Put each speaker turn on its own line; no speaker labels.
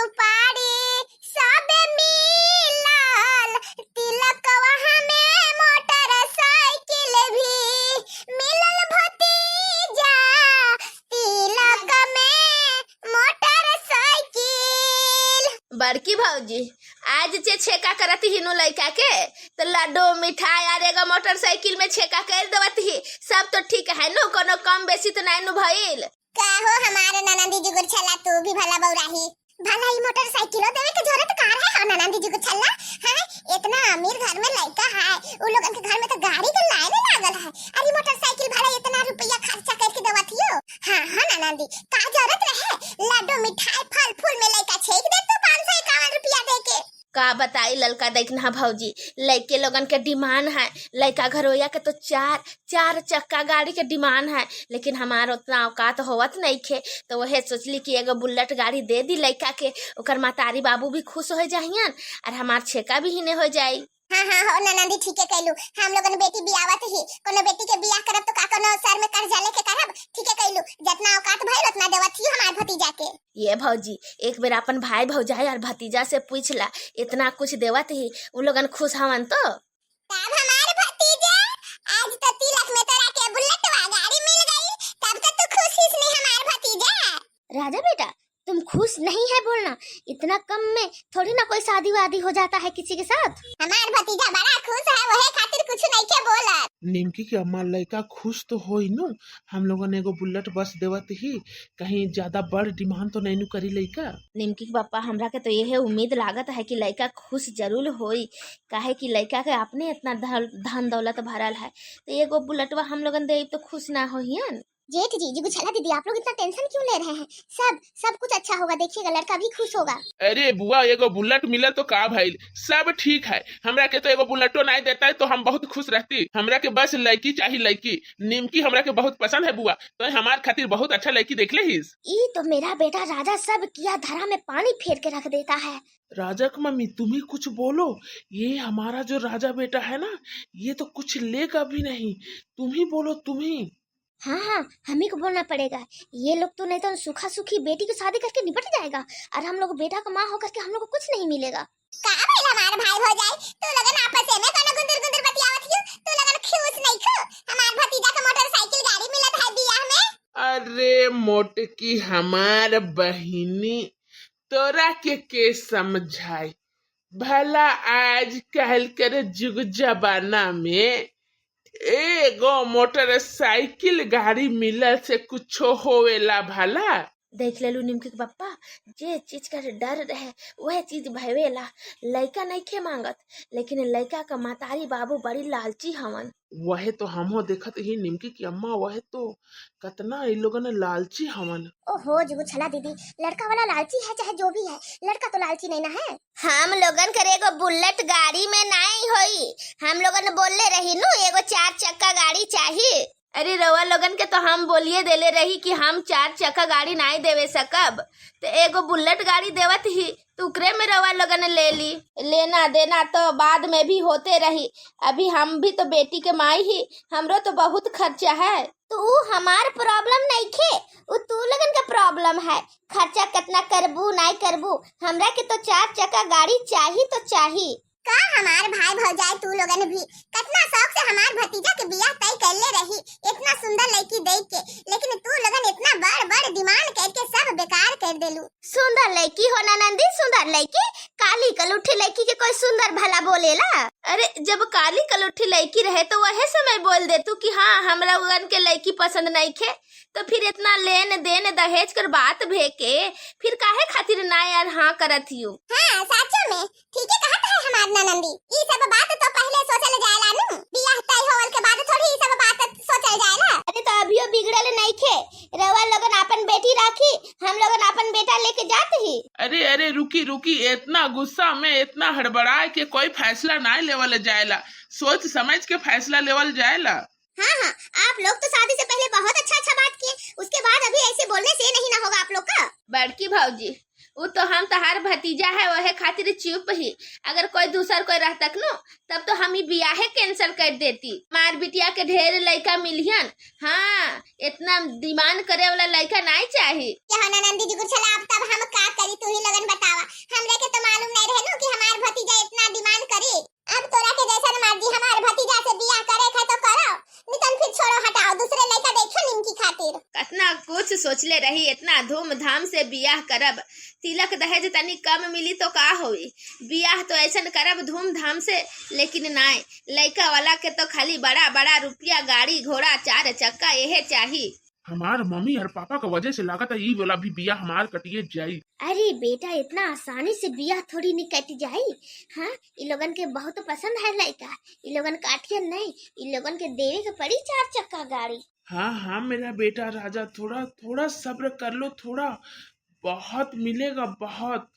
सुपारी सब मिलल, तिलकवा हमें मोटरसाइकिल भी मिलल भतीजा, तिलक में मोटरसाइकिल।
बड़की भौजी आज जे छेका करती हिनु लड़का के तो लड्डू मिठाई और एगो मोटरसाइकिल में छेका कर देवती ही, सब तो ठीक है नु, कोनो कम बेसी तो नहीं नु भइल।
काहो हमारे ननंदी जी गुरछला तू भी भला बौराही, भला ही मोटरसाइकिलो देवे के जरूरत कार है हो ननंदी जी गुरछला? हां इतना अमीर घर में लड़का है, उ लोगन के घर में तो गाड़ी के लाइन लागल है, अरे मोटरसाइकिल भला इतना रुपया खर्चा करके देवतियो? हां हां ननंदी का जरूरत रहे लड्डू मिठाई फल फूल में लड़का छेक दे तो 551 रुपया दे के।
का बताई ललका देखना भौजी, लड़के लोगन के डिमांड है, लड़का घरोया के तो चार चक्का गाड़ी के डिमांड है, लेकिन हमार उतना औकात होवत नहीं खे, तो वह सोचली कि एगो बुलेट गाड़ी दे दी लड़का के, ओकर मातारी बाबू भी खुश हो जाहियन और हमार छेका भी हिने हो जाई।
हाँ हाँ हो ननंदी ठीक है कहलू, हम लोगन बेटी बियावत ही, कोनो बेटी के बियाह करब तो का कोनो सर में कर्जा लेके करब? ठीक है कहलू, जितना औकात भइल उतना देवत ही हमार भतीजा के।
ये भौजी एक बेर अपन भाई भौजाई और भतीजा से पूछला, इतना कुछ देवत ही उ लोगन खुश हवन तो।
तब हमार भतीजा आज तो तिलक में तोरा के बुलेटवा गाड़ी मिल गई, तब तो तू खुश ही नहीं हमार भतीजा।
राजा बेटा तुम खुश नहीं है बोलना, इतना कम में थोड़ी ना कोई शादी वादी हो जाता है किसी के साथ।
हमार भतीजा बड़ा खुश है, वही खातिर कुछ नहीं के बोलत।
निमकी के अम्मा लड़का खुश तो होई नु, हम लोगन एगो बुलेट बस देवत ही, कहीं ज्यादा बड़ डिमांड तो नहीं नु करी लड़का।
निमकी के पापा हमरा के तो यह उम्मीद लागत है कि लड़का खुश जरूर होई, काहे कि लड़का के अपने इतना धन दौलत भरल है, तो एगो बुलेटवा हम लोगन दे तो खुश ना होइयन।
जेठ जी गुच्छला दीदी आप लोग इतना टेंशन क्यों ले रहे हैं? सब कुछ अच्छा होगा, देखिएगा लड़का भी खुश होगा।
अरे बुआ एगो बुलेट मिला तो का भाई सब ठीक है, हमरा के तो एगो बुलेटो नहीं देता है तो हम बहुत खुश रहती, हमरा के बस लड़की चाहिए लड़की। निमकी हमरा के बहुत पसंद है बुआ, तो हमार खातिर बहुत अच्छा लड़की देख ले ही।
ये तो मेरा बेटा राजा सब किया धरा में पानी फेर के रख देता है।
राजा की मम्मी तुम ही कुछ बोलो, ये हमारा जो राजा बेटा है ना ये तो कुछ लेगा भी नहीं, तुम ही बोलो तुम ही।
हाँ हम ही को बोलना पड़ेगा, ये लोग तो नहीं तो सूखा सूखी बेटी की शादी करके निपट जाएगा और हम लोग बेटा का माँ होकर के हम लोग को कुछ नहीं मिलेगा।
का भइल हमार भाई हो जाए, तू लोगन आपस में कोनो गुंदर बतियावत हियो, तू लोगन खुश नहीं खो हमार भतीजा का मोटरसाइकिल गाड़ी मिलत है बियाह में।
अरे मोटकी हमार बहिनी तोरा के समझाई, भला आज कल कर जुग जमाना में एगो मोटरसाइकिल गाड़ी मिलल से कुछो होवेला भला?
देख ले लू निमकी के पापा, जे चीज का डर रहे वह चीज भवेला। लड़का नहीं खे मांगत, लेकिन लड़का का मातारी बाबू बड़ी लालची हवन।
वह तो हमो देखत ही निमकी की अम्मा, वह तो कितना इन लोगों ने लालची हवन।
ओहो गुच्छला दीदी लड़का वाला लालची है चाहे जो भी है, लड़का तो लालची नहीं ना है।
हम लोगन करेगो बुलेट गाड़ी में नहीं होई, हम लोगन बोलले रही नु एगो 4 चक्का गाड़ी चाहिए। अरे रवा लोगन के तो हम बोलिए देले रही कि हम 4 चक्का गाड़ी नहीं देवे सकब, तो एगो बुलेट गाड़ी देवत ही तो उकरे में रवा लोगन ले ली। लेना देना तो बाद में भी होते रही, अभी हम भी तो बेटी के माई ही, हमरो तो बहुत खर्चा है।
तो हमार प्रॉब्लम नहीं खे, वो तू लोगन का प्रॉब्लम है, खर्चा कितना करबू नहीं करबू, हमरा के तो 4 चक्का गाड़ी चाहिए तो चाहिए।
का हमार भाई भौजाई तू लोगन भी कितना शौक से हमार भतीजा के बियाह तय कर ले रही, इतना सुंदर लड़की देख के, लेकिन तू लोगन इतना बड़ डिमांड करके सब बेकार कर देलू।
सुंदर लड़की हो ननंदी, सुंदर लड़की, काली कलुठी लड़की के कोई सुंदर भला बोलेला?
अरे जब काली कलुठी लड़की रहे तो वह समय बोल दे तू कि हाँ हमरा लोगन के लड़की पसंद नहीं खे, तो फिर इतना लेन देन दहेज कर बात भेके फिर काहे खातिर ना यार हाँ करत हियो।
हाँ सच में ठीक है कहत है हमार ननंदी, ई सब बात तो पहले सोचल जायला नु, बियाह तय होवल के बाद थोड़ी ई सब बात सोचल जायला।
अरे तो अभियो बिगड़ल नहीं खे, रवा लोगन अपन बेटी राखी, हम लोगन अपन बेटा लेके जाते ही।
अरे रुकी इतना गुस्सा में इतना हड़बड़ाए के कोई फैसला नहीं लेवल जायला, सोच समझ के फैसला लेवल जायला।
हाँ आप लोग तो शादी से पहले बहुत अच्छा बात किए, उसके बाद अभी ऐसे बोलने से नहीं ना होगा आप लोग का।
बड़की भौजी वो तो हम तहार भतीजा है वह खातिर चुप ही, अगर कोई दूसर कोई रहतक नो तब तो हम ही बियाहे कैंसिल कर देती। मार बिटिया के ढेर लड़का मिलियन, हाँ इतना डिमांड करे वाला लड़का नहीं चाहिए।
क्या ननंदी जी गुच्छला अब तब हम का करी तू ही लगन बतावा,
सोचले रही इतना धूमधाम से बियाह करब, तिलक दहेज तनी कम मिली तो का होई, बियाह तो ऐसन करब धूमधाम से, लेकिन नाय, लड़का वाला के तो खाली बड़ा बड़ा रुपया, गाड़ी घोड़ा, 4 चक्का यही चाहिए।
हमार मम्मी और पापा का वजह से लागत है ई वाला भी बिया हमार कटिए जाई।
अरे बेटा इतना आसानी से बियाह थोड़ी नहीं कट जाई। हाँ, इ लोगन के बहुत पसंद है लड़का, इ लोगन काटियन नहीं, इ लोगन के देवे के पड़ी 4 चक्का गाड़ी।
हाँ हाँ मेरा बेटा राजा, थोड़ा थोड़ा सब्र कर लो, थोड़ा बहुत मिलेगा बहुत।